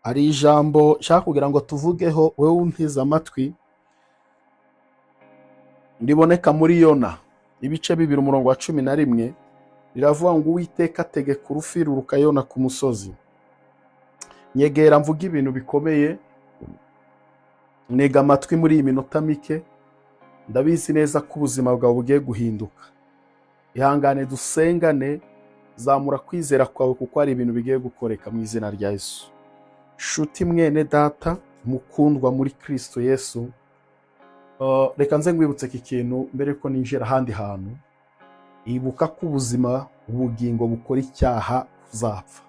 Ari ijambo nshaka kugira ngo tuvugeho wewe untiza amatwi, riboneka muri Yona ibice 2 umurongo wa 11, riravuga ngo Uwiteka ategeka urufi ruruka Yona ku musozi. Nyegera mvuga ibintu bikomeye, ntega amatwi muri iyi minota mike, ndabizi neza ko ubuzima bwawe bugiye guhinduka. Ihangane dusengane, zamura kwizera kwawe kuko hari ibintu bigiye gukoreka mu izina rya Yesu. Shuti mwene data mukundwa muri Kristo Yesu, reka nze ngwibutse iki kintu mbere ko ninjira ahandi hantu. Ibuka ko ubuzima ubugingo bukora icyaha uzapfa.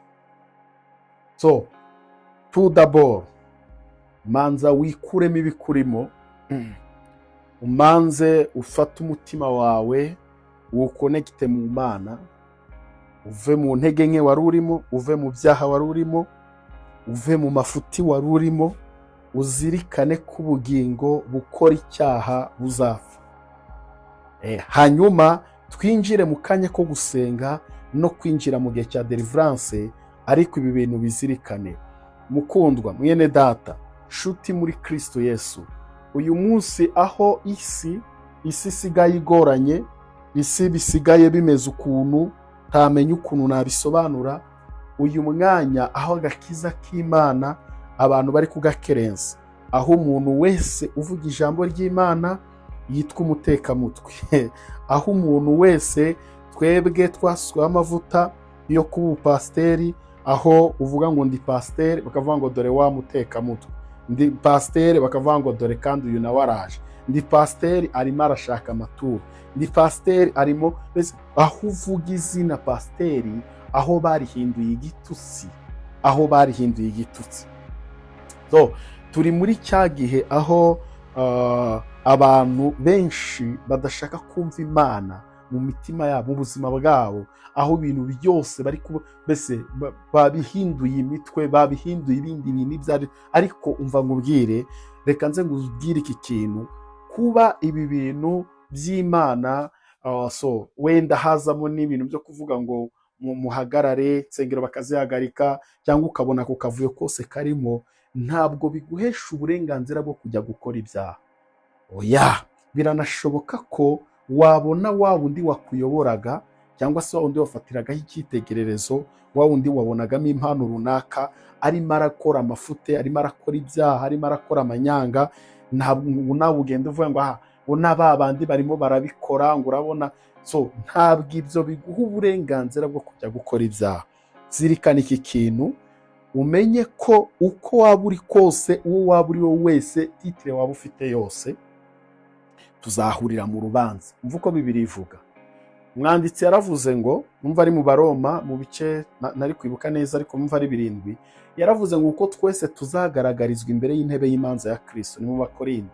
So tout d'abord manza wikuremo ibikurimo, umanze ufate umutima wawe uwukonekite mu Mana, uve mu ntege nke wari urimo, uve mu byaha wari urimo, uve mu mafuti wari urimo, uzirikane ko ubugingo bukora icyaha buzapfa. Hanyuma twinjire mu kanya ko gusenga no kwinjira mu gihe cya Delivrence, ariko ibi bintu bizirikane. Mukundwa mwene data, shuti muri Kristo Yesu, uyu munsi aho isi isigaye igoranye, isi bisigaye bimeze ukuntu tamenya ukuntu nabisobanura, uyu mwanya aho agakiza k'Imana abantu bari kugakerensa, aho umuntu wese uvuga ijambo ry'Imana yitwa umutekamutwe, aho umuntu wese twebwe twasuwe amavuta yo kuba pasiteri, aho uvuga ngo ndi pasiteri bakavuga ngo dore wa mutekamutwe, ndi pasiteri bakavuga ngo dore kandi uyu nawe araje, ndi pasiteri arimo arashaka amaturo, ndi pasiteri arimo, aho uvuga izina pasiteri aho barihinduye igitutsi, aho barihinduye igitutsi. So turi muri cya gihe aho abantu benshi badashaka kumva Imana mu mitima yabo, mu buzima bwabo, aho ibintu byose bari babihinduye imitwe, babihinduye ibindi bintu ibyari. Ariko umva ngubwire, reka nze ngubwire iki kintu, kuba ibi bintu by'Imana, so wenda hazamo n'ibintu byo kuvuga ngo muhagarare, nsengero bakazihagarika, cyangwa ukabona ku kavuyo kose karimo, ntabwo biguhesha uburenganzira bwo kujya gukora ibyaha. Oya, biranashoboka ko wabona wa wundi wakuyoboraga, cyangwa se wa wundi wafatiragaho icyitegererezo, wa wundi wabonagamo impano runaka, arimo arakora amafute, arimo arakora ibyaha, arimo arakora amanyanga, ntabwo nawe ugenda uvuga ngo n'aba bandi barimo barabikora, ngo urabona. So ntabwo ibyo biguha uburenganzira bwo kujya gukora ibyaha. Zirikana iki kintu, umenye ko uko waba uri kose, uwo waba uri we wese, titire waba ufite yose, tuzahurira mu rubanza. Umva uko Bibiliya ivuga. Umwanditsi yaravuze ngo, numva ari mu Baroma mu bice nari kwibuka neza ariko numva ari 7, yaravuze ngo uko twese tuzagaragarizwa imbere y'intebe y'imanza ya Kristo. Ni mu Bakorinto.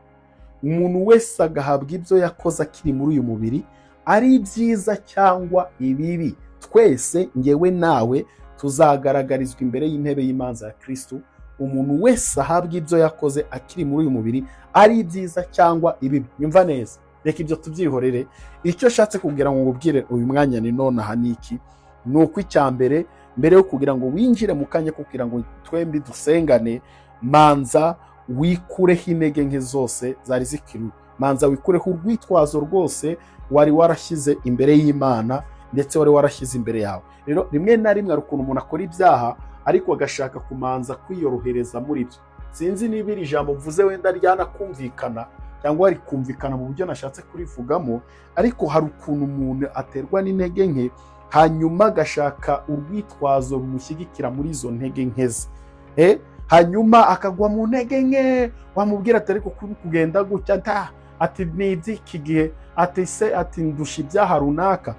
Umuntu wese agahabwa ibyo yakoze akiri muri uyu mubiri, ari ibyiza cyangwa ibibi, twese ngewe nawe tuzagaragarizwa imbere y'intebe y'imanza ya Kristo. Umuntu wese ahabwa ibyo yakoze akiri muri uyu mubiri, ari ibyiza cyangwa ibibi. Nyumva neza, reka ibyo tubyihorere. Icyo shatse kugira ngo ngubwire uyu mwanya ni nonaha niki, nuko icyambere mbere yo kugira ngo winjire mu kanya kugira ngo twembi dusengane, manza wikureho intege nke zose zari zikiri, manza wikureho urwitwazo rwose wari warashyize imbere y'Imana, ndetse wari warashyize imbere yawe. Rero rimwe na rimwe ukuntu umuntu akora ibyaha ariko agashaka kumanza kwiyorohereza muri byo. Sinzi niba iri jambo mvuze wenda ryanakumvikana cyangwa rikumvikana mu buryo nashatse kurivugamo, ariko hari ukuntu umuntu aterwa n'intege nke, hanyuma agashaka urwitwazo rumushyigikira muri izo ntege nke ze. Hanyuma akagwa mu ntege nke, wamubwira ati ariko kugenda gutya ati ni iby'iki gihe, ati ndusha ibyaha runaka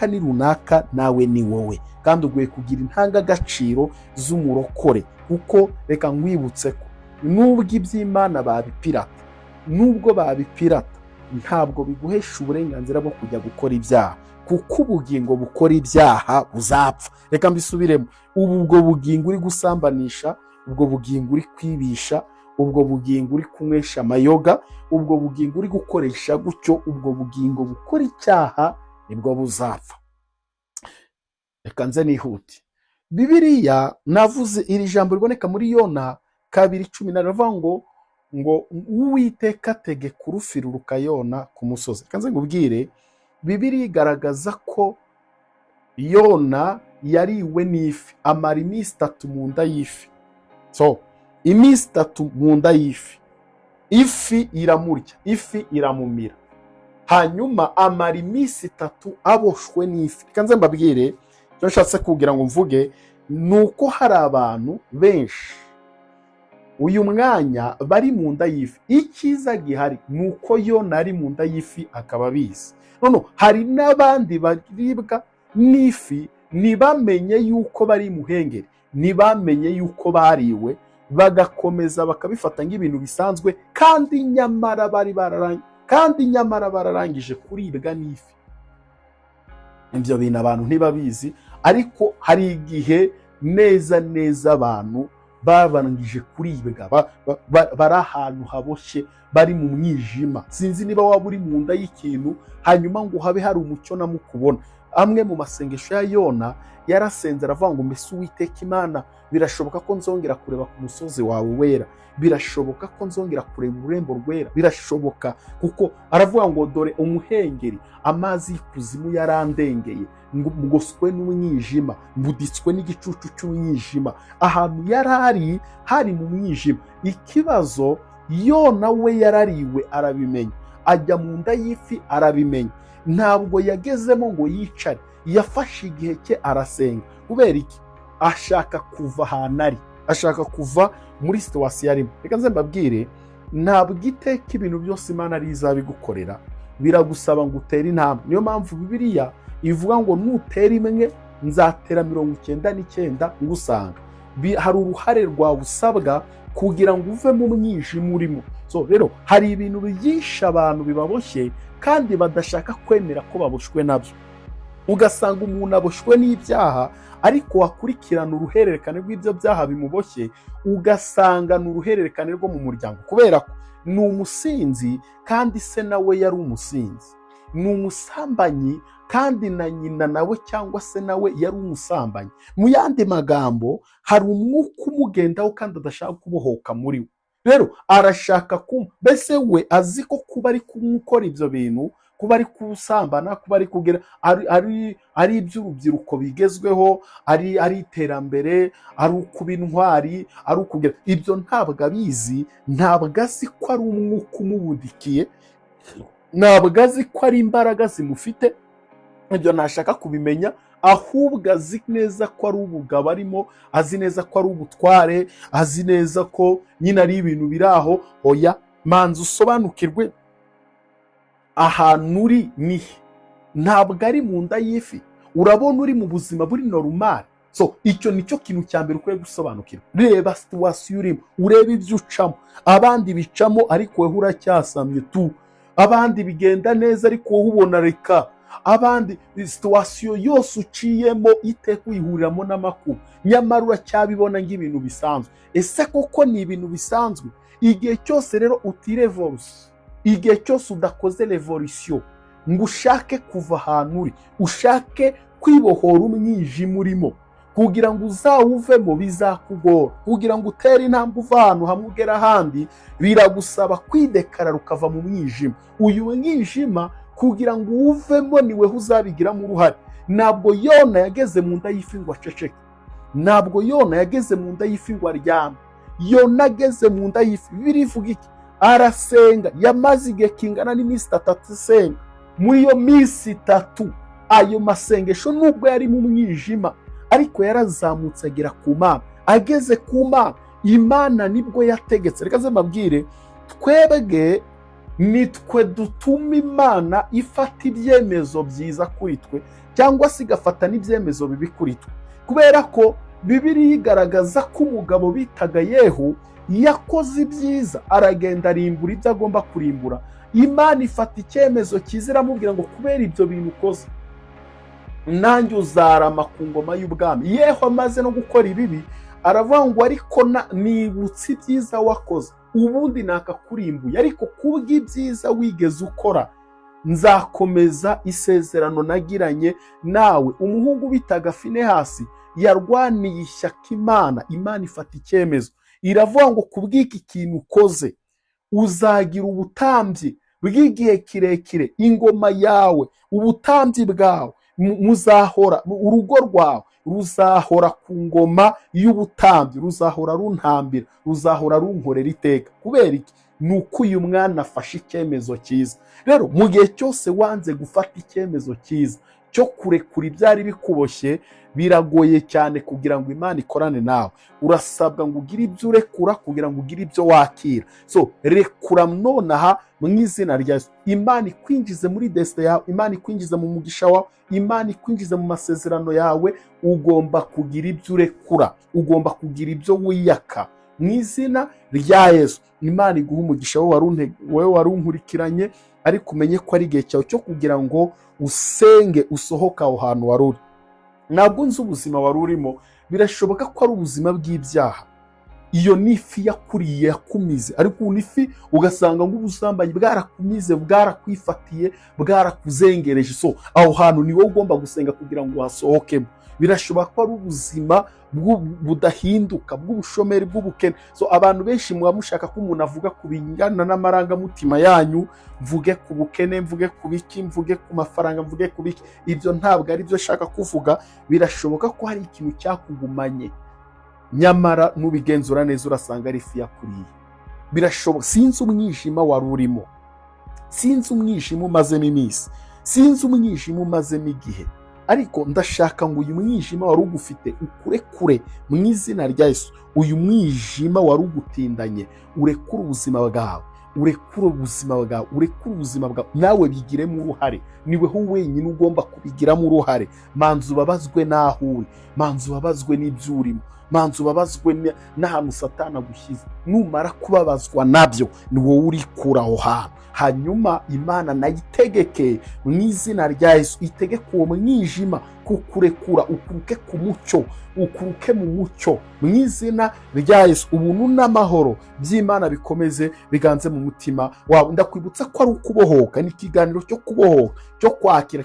ni runaka, nawe ni wowe, kandi ugiye kugira intangagaciro z'umurokore. Kuko reka nkwibutse ko nubwo iby'Imana babipirata, nubwo babipirata, ntabwo biguhesha uburenganzira bwo kujya gukora ibyaha, kuko ubugingo bukora ibyaha buzapfa. Reka mbisubiremo, ubwo bugingo uri gusambanisha, ubwo bugingo uri kwibisha, ubwo bugingo uri kunywesha amayoga, ubwo bugingo uri gukoresha gutyo, ubwo bugingo bukora icyaha nibwo buzapfa. Reka nze nihute. Bibiliya navuze iri jambo riboneka muri Yona 2:10 ravuga ngo Uwiteka ategeka urufi ruruka Yona ku musozi. Kanze ngubwire, Bibiliya igaragaza ko Yona yariwe n'ifi, amara iminsi 3 mu nda y'ifi. So iminsi 3 mu nda y'ifi, ifi iramurya, ifi iramumira, hanyuma amara iminsi 3 aboshwe n'ifi. Kanze mbabwire icyo nshatse kugira ngo mvuge nuko hari abantu benshi uyu mwanya bari mu nda y'ifi. Icyiza gihari nuko Yona ari mu nda y'ifi akaba abizi. None hari n'abandi baribwa n'ifi ntibamenye yuko bari muhengeri, ntibamenye yuko bariwe, bagakomeza bakabifata nk'ibintu bisanzwe, kandi nyamara bararangije kuribwa n'ifi. Ibyo bintu abantu ntibabizi, ariko hari igihe neza abantu babarangije kuribwa, bari ahantu haboshye, bari mu mwijima. Sinzi niba waba uri mu nda y'ikintu hanyuma ngo habe hari umucyo namukubona. Amwe mu masengesho ya Yona yarasenze aravuga ngo mbese Uwiteka Imana, birashoboka ko nzongera kureba ku musozi wawe wera, birashoboka ko nzongera kureba ururembo rwera, birashoboka, kuko aravuga ngo dore umuhengeri, amazi y'ikuzimu yarandengeye, ngoswe n'umwijima, mbuditswe n'igicucu cy'umwijima. Ahantu yarari hari mu mwijima. Ikibazo, Yona we yarariwe arabimenya, ajya mu nda y'ifi arabimenya, ntabwo yagezemo ngo yicare, yafashe igihe cye arasenga. Kubera iki? Ashaka kuva ahantu ari, ashaka kuva muri situwasiyo arimo. Reka nze mbabwire, ntabwo iteka ibintu byose Imana ari izabigukorera, biragusaba ngo utere intambwe. Niyo mpamvu Bibiliya ivuga ngo nutera imwe nzatera 99 ngusanga. Hari uruhare rwawe usabwa kugira ngo uve mu mwijima urimo. So rero hari ibintu byinshi abantu bibaboshye kandi badashaka kwemera ko baboshwe nabyo. Ugasanga umuntu aboshwe n'ibyaha, ariko wakurikirana uruhererekane rw'ibyo byaha bimuboshye, ugasanga ni uruhererekane rwo mu muryango, kubera ko ni umusinzi kandi se nawe yari umusinzi, ni umusambanyi kandi na nyina nawe cyangwa se nawe yari umusambanyi. Mu yandi magambo, hari umwuka umugendaho kandi adashaka kubohoka muri we. Rero arashaka mbese we azi ko kuba ari kumukora ibyo bintu, kuba ari kusambana, kuba ari kugira ari iby'urubyiruko bigezweho, ari iterambere, ari ukuba intwari, ari ukugira ibyo, ntabwo abizi, ntabwo azi ko ari umwuka umubudikiye, ntabwo azi ko ari imbaraga zimufite. Ibyo ntashaka kubimenya, ahubwo azi neza ko ari ubugabo arimo, azi neza ko ari ubutware, azi neza ko nyine ari ibintu biri aho. Oya, manza usobanukirwe ahantu uri nihe. Ntabwo ari mu nda y'ifi, urabona uri mu buzima buri normal. So icyo nicyo kintu cya mbere ukwiye gusobanukirwa. Reba situwasiyo urimo, urebe ibyo ucamo. Abandi bicamo ariko wowe uracyasamye tu, abandi bigenda neza ariko wowe ubona reka, abandi situwasiyo yose uciyemo iteka uyihuriramo n'amakuru, nyamara uracyabibona nk'ibintu bisanzwe. Ese koko ni ibintu bisanzwe? Igihe cyose rero utirevoluse, igihe cyose udakoze revolution ngo ushake kuva ahantu uri, ushake kwibohora umwijima urimo, kugira ngo uzawuvemo bizakugora. Kugira ngo utere intambwe uva ahantu hamwe ugera ahandi, biragusaba kwidekarara ukava mu mwijima. Uyu mwijima kugira ngo uwuvemo niwe uzabigiramo uruhare. Ntabwo Yona yageze mu nda y'ifi ngo aceceke, ntabwo Yona yageze mu nda y'ifi ngo aryame. Yona ageze mu nda y'ifi, birivuga iki? Arasenga, yamaze igihe kingana n'iminsi 3 asenga. Muri iyo minsi 3, ayo masengesho nubwo yari mu mwijima, ariko yarazamutse agera ku Mana. Ageze ku Mana, Imana nibwo yategetse. Reka ze mbabwire, twebwe nitwe dutuma Imana ifata ibyemezo byiza kuri twe, cyangwa se igafata n'ibyemezo bibi kuri twe. Kubera ko Bibiliya igaragaza ko umugabo bitaga Yehu yakoze ibyiza, aragenda arimbura ibyo agomba kurimbura. Imana ifata icyemezo cyiza iramubwira ngo kubera ibyo bintu ukoze, nanjye uzarama ku ngoma y'ubwami. Yehu amaze no gukora ibibi, aravuga ngo ariko nibutse ibyiza wakoze, ubundi nakakurimbuye, ariko kubw'ibyiza wigeze ukora nzakomeza isezerano nagiranye nawe. Umuhungu bitaga Finehasi yarwaniye ishyaka Imana ifata icyemezo iravuga ngo kubw'iki kintu ukoze uzagira ubutambyi bw'igihe kirekire, ingoma yawe, ubutambyi bwawe muzahora, urugo rwawe ruzahora ku ngoma y'ubutambyi, ruzahora runtambira, ruzahora runkorera iteka. Kubera iki? Ni uko uyu mwana afashe icyemezo cyiza. Rero mu gihe cyose wanze gufata icyemezo cyiza cyo kurekura ibyari bikuboshye, biragoye cyane kugira ngo Imana ikorane nawe. Urasabwa ngo ugire ibyo urekura kugira ngo ugire ibyo wakira. So rekura nonaha mu izina rya Yesu. Imana ikwinjize muri desite yawe, Imana ikwinjize mu mugisha wawe, Imana ikwinjize mu masezerano yawe. Ugomba kugira ibyo urekura, ugomba kugira ibyo wiyaka mu izina rya Yesu. Imana iguha umugisha wowe warunkurikiranye, ariko umenye ko ari igihe cyawe cyo kugira ngo usenge usohoka aho hantu wari uri. Ntabwo nzi ubuzima wari urimo, birashoboka ko ari ubuzima bw'ibyaha. Iyo ni ifi yakuriye yakumize, ariko ubu ifi ugasanga nk'ubusambanyi bwarakumize, bwarakwifatiye, bwarakuzengereje. So aho hantu ni wowe ugomba gusenga kugira ngo hasohokemo. Birashoboka ko ari ubuzima budahinduka, bw'ubushomeri, bw'ubukene. So abantu benshi muba mushaka ko umuntu avuga ku bingana n'amarangamutima yanyu, mvuge ku bukene, mvuge ku biki, mvuge ku mafaranga, mvuge ku biki. Ibyo ntabwo ari byo shaka kuvuga. Birashoboka ko hari ikintu cyakugumanye, nyamara nubigenzura neza urasanga ari ifi yakuriye. Birashoboka. Sinzi umwijima wari urimo, sinzi umwijima umazemo iminsi, sinzi umwijima umazemo igihe, ariko ndashaka ngo uyu mwijima wari ugufite ukurekure mu izina rya Yesu. Uyu mwijima wari ugutindanye urekure ubuzima bwawe, urekure ubuzima bwawe, urekure ubuzima bwawe, nawe bigiremo uruhare. Niweho wenyine ugomba kubigiramo uruhare. Manza ubabazwe n'aho uri, manza ubabazwe n'ibyo urimo, manza ubabazwe n'ahantu Satani agushyize. Numara kubabazwa nabyo, ni wowe urikura aho hantu. Hanyuma Imana nayitegeke mu izina rya Yesu, itegeke uwo mwijima kukurekura, ukuruke ku mucyo, ukuruke mu mucyo mu izina rya Yesu. Ubuntu n'amahoro by'Imana bikomeze biganze mu mutima wawe. Ndakwibutsa ko ari ukubohoka, ni ikiganiro cyo kubohoka, cyo kwakira,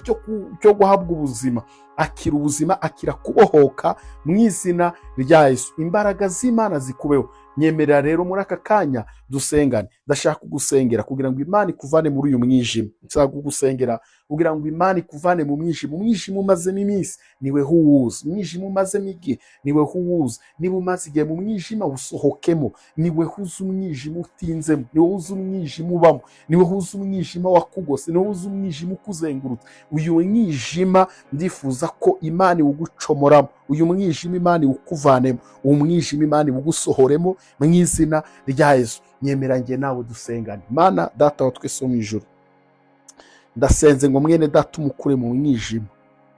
cyo guhabwa ubuzima. Akira ubuzima, akira kubohoka mu izina rya Yesu. Imbaraga z'Imana zikubeho. Nyemerera rero muri aka kanya dusengane. Ndashaka kugusengera kugira ngo Imana ikuvane muri uyu mwijima. Nshaka kugusengera kugira ngo Imana ikuvane mu mwijima. Umwijima umazemo iminsi, niwe uwuzi. Umwijima umazemo igihe, niwe uwuzi. Niba umaze igihe mu mwijima, usohokemo. Niwe uzi umwijima utinzemo, niwe uzi umwijima ubamo, niwe uzi umwijima wakugose, niwe uzi umwijima ukuzengurutse. Uyu mwijima ndifuza ko Imana iwugucomoramo, uyu mwijima Imana iwukuvanemo, uwo mwijima Imana iwugusohoremo mu izina rya Yesu. Nyemera njye nawe dusengane. Mana Data wa twese wo mu ijuru, ndasenze ngo mwene data umukure mu mwijima.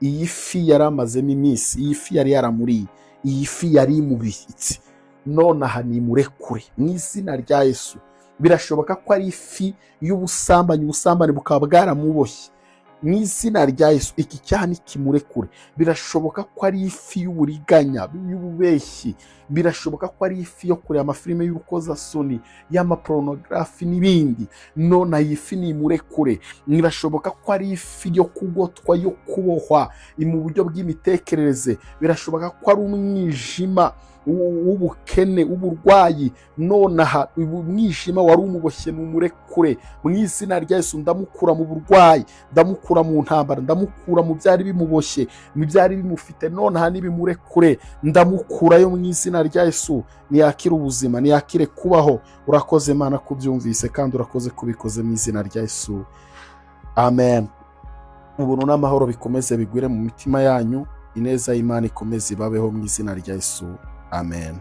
Iyi fi yari amazemo iminsi, iyi fi yari yaramuriye, iyi fi yari imubitse, nonaha nimurekure mu izina rya Yesu. Birashoboka ko ari ifi y'ubusambanyi, ubusambanyi bukaba bwaramuboshye. Mu izina rya Yesu iki cyaha nikimurekure. Birashoboka ko ari ifi y'uburiganya, y'ububeshyi. Birashoboka ko ari ifi yo kureba amafilime y'urukozasoni, y'amaporunogarafi n'ibindi. None iyi fi nimurekure. Birashoboka ko ari ifi yo kugotwa, yo kubohwa mu buryo bw'imitekerereze. Birashoboka ko ari umwijima w'ubukene, w'uburwayi. Nonaha umwijima wari umuboshye numurekure mu izina rya Yesu. Ndamukura mu burwayi, ndamukura mu ntambara, ndamukura mu byari bimuboshye, mu byari bimufite. Nonaha nibimurekure, ndamukurayo mu izina rya Yesu. Niyakire ubuzima, niyakire kubaho. Urakoze Mana kubyumvise, kandi urakoze kubikoze mu izina rya Yesu. Amen. Ubuntu n'amahoro bikomeze bigwire mu mitima yanyu. Ineza y'Imana ikomeze ibabeho mu izina rya Yesu. Amen.